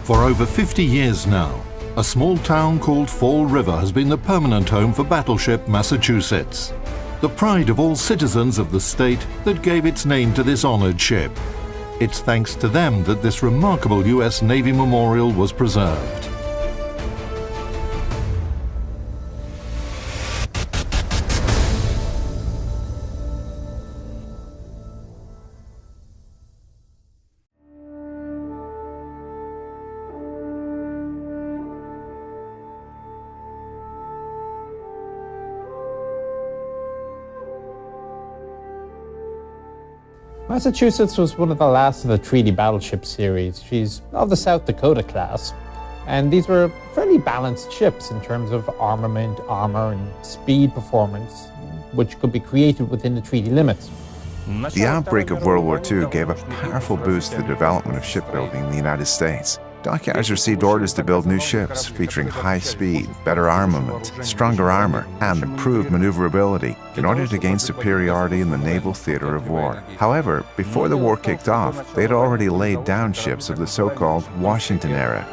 For over 50 years now, a small town called Fall River has been the permanent home for battleship Massachusetts, the pride of all citizens of the state that gave its name to this honored ship. It's thanks to them that this remarkable US Navy memorial was preserved. Massachusetts was one of the last of the treaty battleship series. She's of the South Dakota class, and these were fairly balanced ships in terms of armament, armor, and speed performance, which could be created within the treaty limits. The outbreak of World War II gave a powerful boost to the development of shipbuilding in the United States. Dockyards received orders to build new ships featuring high speed, better armament, stronger armor, and improved maneuverability in order to gain superiority in the naval theater of war. However, before the war kicked off, they had already laid down ships of the so-called Washington era.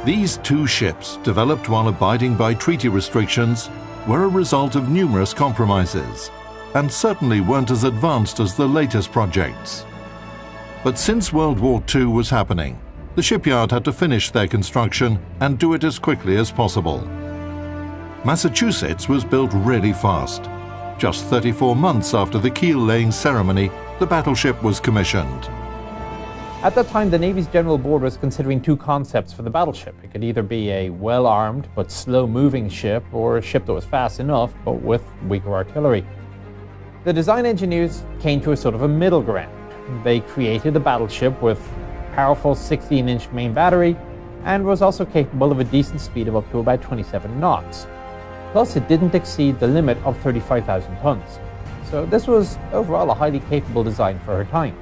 These two ships, developed while abiding by treaty restrictions, were a result of numerous compromises, and certainly weren't as advanced as the latest projects. But since World War II was happening, the shipyard had to finish their construction and do it as quickly as possible. Massachusetts was built really fast. Just 34 months after the keel-laying ceremony, the battleship was commissioned. At that time, the Navy's General Board was considering two concepts for the battleship. It could either be a well-armed but slow-moving ship, or a ship that was fast enough but with weaker artillery. The design engineers came to a sort of a middle ground. They created a battleship with powerful 16-inch main battery and was also capable of a decent speed of up to about 27 knots. Plus, it didn't exceed the limit of 35,000 tons. So this was overall a highly capable design for her time.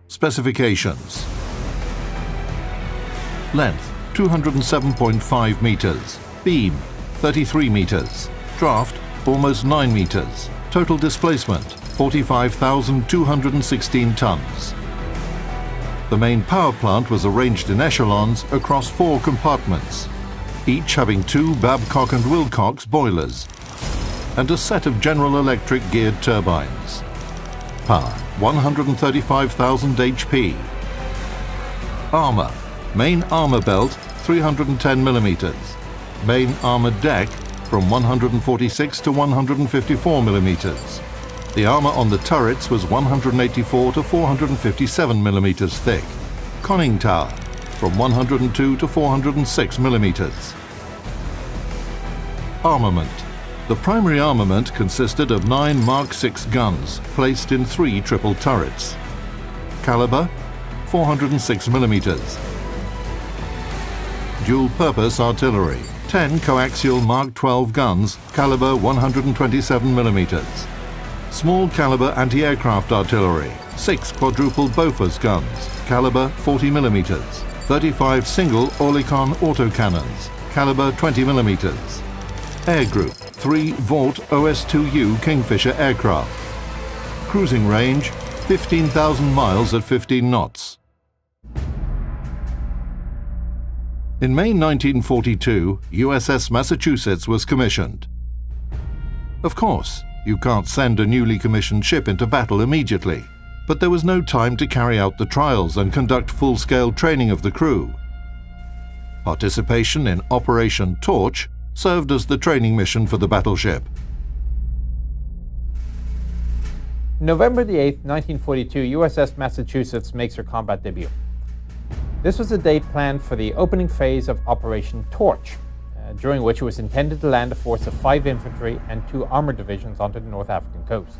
Specifications. Length 207.5 meters, beam 33 meters, draft almost 9 meters, total displacement 45,216 tons. The main power plant was arranged in echelons across 4 compartments, each having 2 Babcock and Wilcox boilers and a set of General Electric geared turbines. Power 135,000 HP. Armor. Main armor belt 310 millimeters. Main armor deck from 146 to 154 millimeters. The armor on the turrets was 184 to 457 millimeters thick. Conning tower from 102 to 406 millimeters. Armament. The primary armament consisted of 9 Mark VI guns placed in 3 triple turrets. Caliber 406 millimeters. Dual-purpose artillery, 10 coaxial Mark 12 guns, caliber 127 millimeters. Small caliber anti-aircraft artillery, 6 quadruple Bofors guns, caliber 40 millimeters. 35 single Oerlikon autocannons, caliber 20 millimeters. Air group, 3 Vought OS-2U Kingfisher aircraft. Cruising range, 15,000 miles at 15 knots. In May 1942, USS Massachusetts was commissioned. Of course, you can't send a newly commissioned ship into battle immediately, but there was no time to carry out the trials and conduct full-scale training of the crew. Participation in Operation Torch served as the training mission for the battleship. November the 8th, 1942, USS Massachusetts makes her combat debut. This was a date planned for the opening phase of Operation Torch, during which it was intended to land a force of 5 infantry and 2 armored divisions onto the North African coast.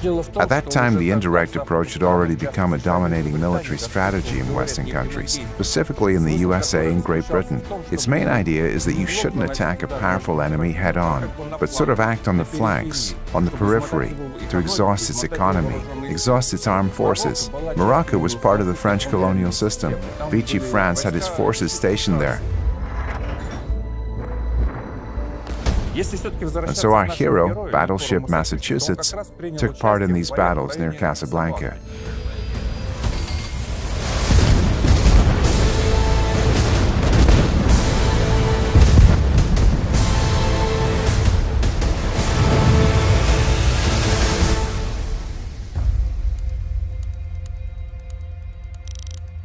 At that time, the indirect approach had already become a dominating military strategy in Western countries, specifically in the USA and Great Britain. Its main idea is that you shouldn't attack a powerful enemy head-on, but sort of act on the flanks, on the periphery, to exhaust its economy, exhaust its armed forces. Morocco was part of the French colonial system. Vichy France had its forces stationed there. And so our hero, battleship Massachusetts, took part in these battles near Casablanca.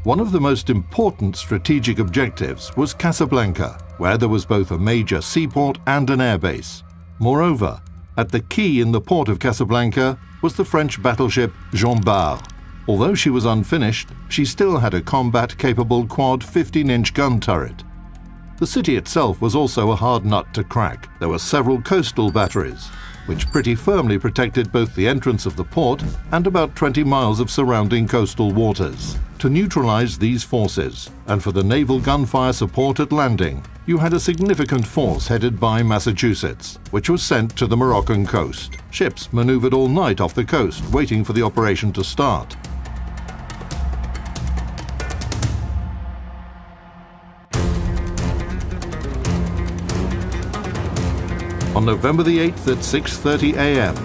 One of the most important strategic objectives was Casablanca, where there was both a major seaport and an airbase. Moreover, at the quay in the port of Casablanca was the French battleship Jean Bart. Although she was unfinished, she still had a combat-capable quad 15-inch gun turret. The city itself was also a hard nut to crack. There were several coastal batteries, which pretty firmly protected both the entrance of the port and about 20 miles of surrounding coastal waters. To neutralize these forces, and for the naval gunfire support at landing, you had a significant force headed by Massachusetts, which was sent to the Moroccan coast. Ships maneuvered all night off the coast, waiting for the operation to start. On November the 8th at 6:30 a.m.,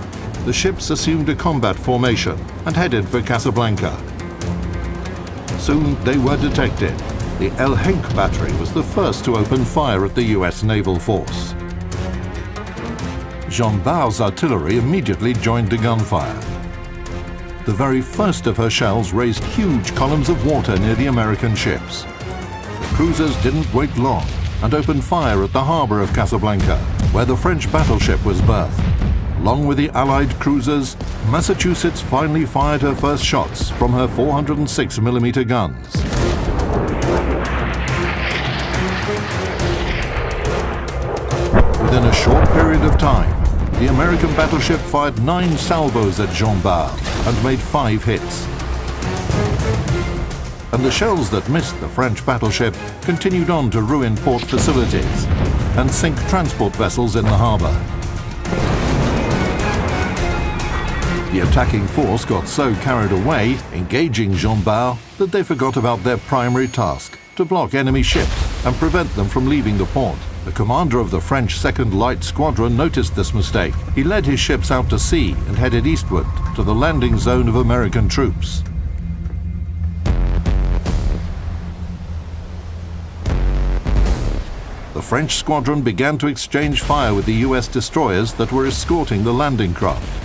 the ships assumed a combat formation and headed for Casablanca. Soon they were detected. The El Henk battery was the first to open fire at the US naval force. Jean Bart's artillery immediately joined the gunfire. The very first of her shells raised huge columns of water near the American ships. The cruisers didn't wait long and opened fire at the harbor of Casablanca, where the French battleship was berthed. Along with the Allied cruisers, Massachusetts finally fired her first shots from her 406mm guns. Within a short period of time, the American battleship fired 9 salvos at Jean Bart and made 5 hits. And the shells that missed the French battleship continued on to ruin port facilities and sink transport vessels in the harbor. The attacking force got so carried away, engaging Jean Bart, that they forgot about their primary task, to block enemy ships and prevent them from leaving the port. The commander of the French 2nd Light Squadron noticed this mistake. He led his ships out to sea and headed eastward to the landing zone of American troops. The French squadron began to exchange fire with the US destroyers that were escorting the landing craft.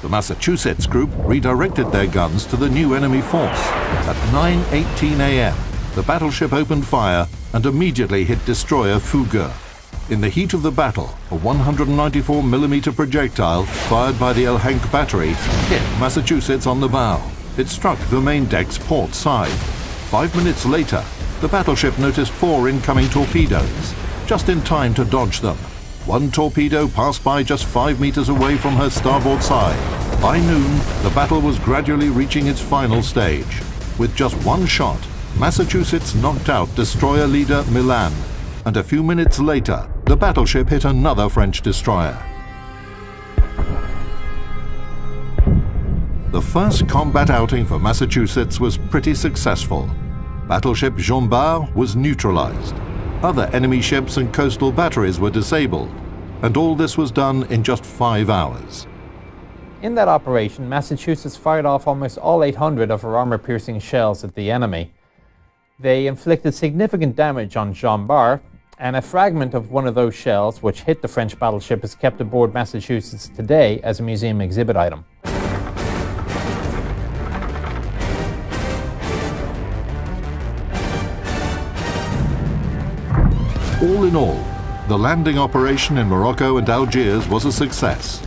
The Massachusetts group redirected their guns to the new enemy force. At 9:18 a.m., the battleship opened fire and immediately hit destroyer Fougueux. In the heat of the battle, a 194mm projectile fired by the El Henk battery hit Massachusetts on the bow. It struck the main deck's port side. 5 minutes later, the battleship noticed 4 incoming torpedoes, just in time to dodge them. One torpedo passed by just 5 meters away from her starboard side. By noon, the battle was gradually reaching its final stage. With just one shot, Massachusetts knocked out destroyer leader Milan, and a few minutes later, the battleship hit another French destroyer. The first combat outing for Massachusetts was pretty successful. Battleship Jean Bart was neutralized. Other enemy ships and coastal batteries were disabled, and all this was done in just 5 hours. In that operation, Massachusetts fired off almost all 800 of her armor-piercing shells at the enemy. They inflicted significant damage on Jean Bart, and a fragment of one of those shells, which hit the French battleship, is kept aboard Massachusetts today as a museum exhibit item. All in all, the landing operation in Morocco and Algiers was a success.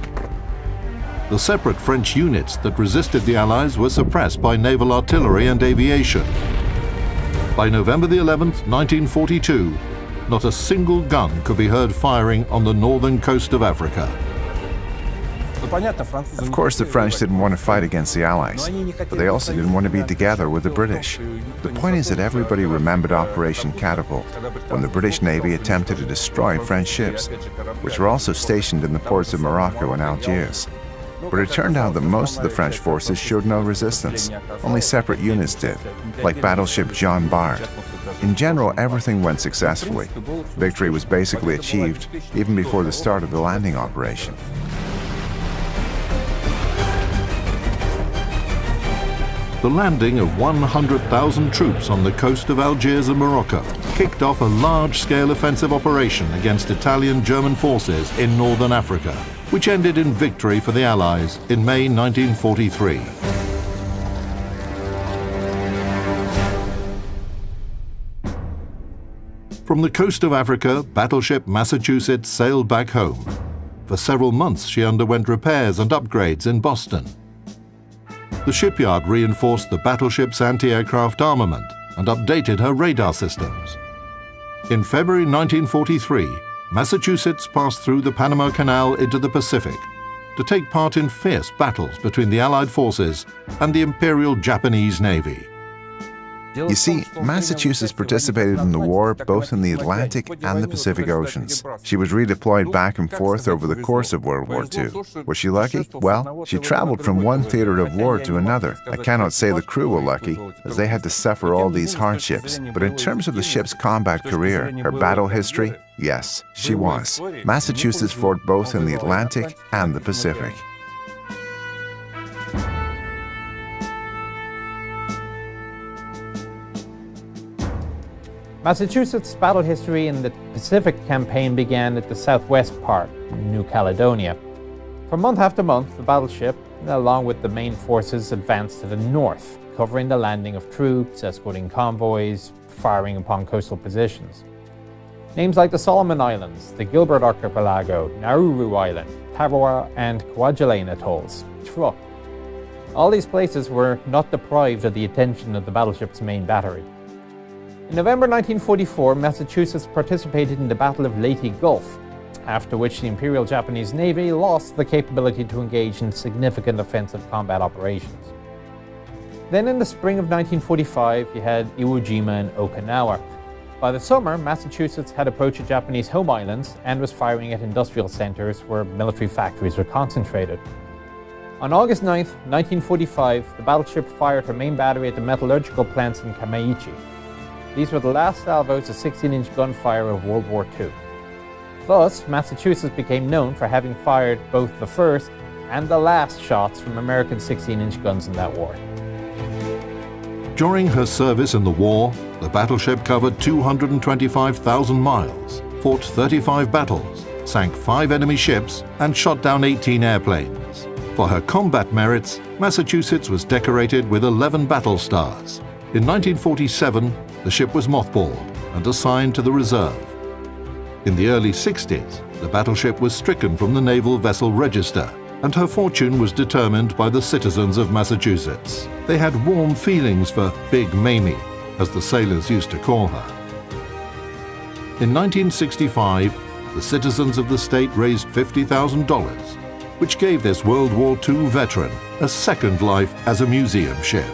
The separate French units that resisted the Allies were suppressed by naval artillery and aviation. By November the 11th, 1942, not a single gun could be heard firing on the northern coast of Africa. But Of course, the French didn't want to fight against the Allies, but they also didn't want to be together with the British. The point is that everybody remembered Operation Catapult, when the British Navy attempted to destroy French ships, which were also stationed in the ports of Morocco and Algiers. But it turned out that most of the French forces showed no resistance. Only separate units did, like battleship Jean Bart. In general, everything went successfully. Victory was basically achieved even before the start of the landing operation. The landing of 100,000 troops on the coast of Algiers and Morocco kicked off a large-scale offensive operation against Italian-German forces in northern Africa, which ended in victory for the Allies in May 1943. From the coast of Africa, battleship Massachusetts sailed back home. For several months, she underwent repairs and upgrades in Boston. The shipyard reinforced the battleship's anti-aircraft armament and updated her radar systems. In February 1943, Massachusetts passed through the Panama Canal into the Pacific to take part in fierce battles between the Allied forces and the Imperial Japanese Navy. You see, Massachusetts participated in the war both in the Atlantic and the Pacific Oceans. She was redeployed back and forth over the course of World War II. Was she lucky? Well, she traveled from one theater of war to another. I cannot say the crew were lucky, as they had to suffer all these hardships. But in terms of the ship's combat career, her battle history, yes, she was. Massachusetts fought both in the Atlantic and the Pacific. Massachusetts' battle history in the Pacific campaign began at the southwest part, New Caledonia. For month after month, the battleship, along with the main forces, advanced to the north, covering the landing of troops, escorting convoys, firing upon coastal positions. Names like the Solomon Islands, the Gilbert Archipelago, Nauru Island, Tarawa and Kwajalein atolls, Truk. All these places were not deprived of the attention of the battleship's main battery. In November 1944, Massachusetts participated in the Battle of Leyte Gulf, after which the Imperial Japanese Navy lost the capability to engage in significant offensive combat operations. Then in the spring of 1945, you had Iwo Jima and Okinawa. By the summer, Massachusetts had approached the Japanese home islands and was firing at industrial centers where military factories were concentrated. On August 9, 1945, the battleship fired her main battery at the metallurgical plants in Kamaichi. These were the last salvos of 16-inch gunfire of World War II. Thus, Massachusetts became known for having fired both the first and the last shots from American 16-inch guns in that war. During her service in the war, the battleship covered 225,000 miles, fought 35 battles, sank 5 enemy ships, and shot down 18 airplanes. For her combat merits, Massachusetts was decorated with 11 battle stars. In 1947, the ship was mothballed and assigned to the reserve. In the early 60s, the battleship was stricken from the Naval Vessel Register, and her fortune was determined by the citizens of Massachusetts. They had warm feelings for Big Mamie, as the sailors used to call her. In 1965, the citizens of the state raised $50,000, which gave this World War II veteran a second life as a museum ship.